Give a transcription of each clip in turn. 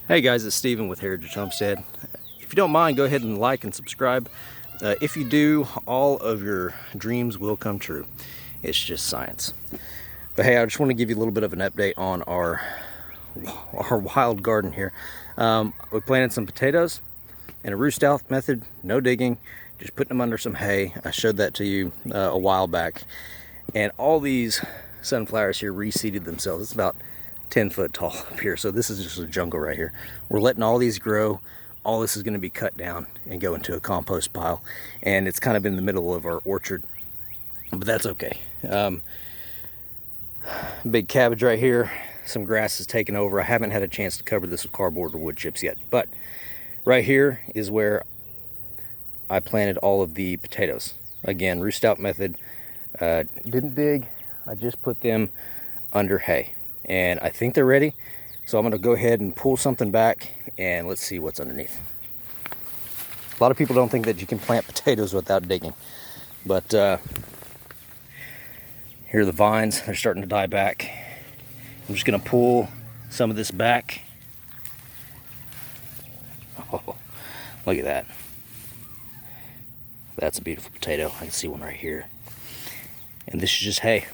Hey guys, it's Steven with Heritage Homestead. If you don't mind, go ahead and like and subscribe. If you do, all of your dreams will come true. It's just science. But hey, I just want to give you a little bit of an update on our wild garden here. We planted some potatoes in a Ruth Stout method, no digging, just putting them under some hay. I showed that to you a while back. And all these sunflowers here reseeded themselves. It's about 10 foot tall up here, so this is just a jungle right here. We're letting all these grow. All this is going to be cut down and go into a compost pile, and it's kind of in the middle of our orchard, but that's okay. Big cabbage right here. Some grass is taken over. I haven't had a chance to cover this with cardboard or wood chips yet, but right here is where I planted all of the potatoes. Again, Ruth Stout method. Didn't dig. I just put them under hay, and I think they're ready. So I'm going to go ahead and pull something back and let's see what's underneath. A lot of people don't think that you can plant potatoes without digging, but here are the vines. They're starting to die back. I'm just going to pull some of this back. Oh, look at that. That's a beautiful potato. I can see one right here. And this is just hay.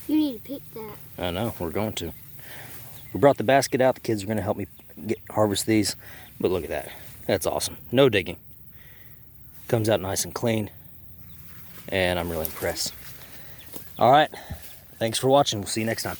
You need to pick that. I know, we're going to. We brought the basket out. The kids are going to help me harvest these. But look at that. That's awesome. No digging. Comes out nice and clean. And I'm really impressed. All right. Thanks for watching. We'll see you next time.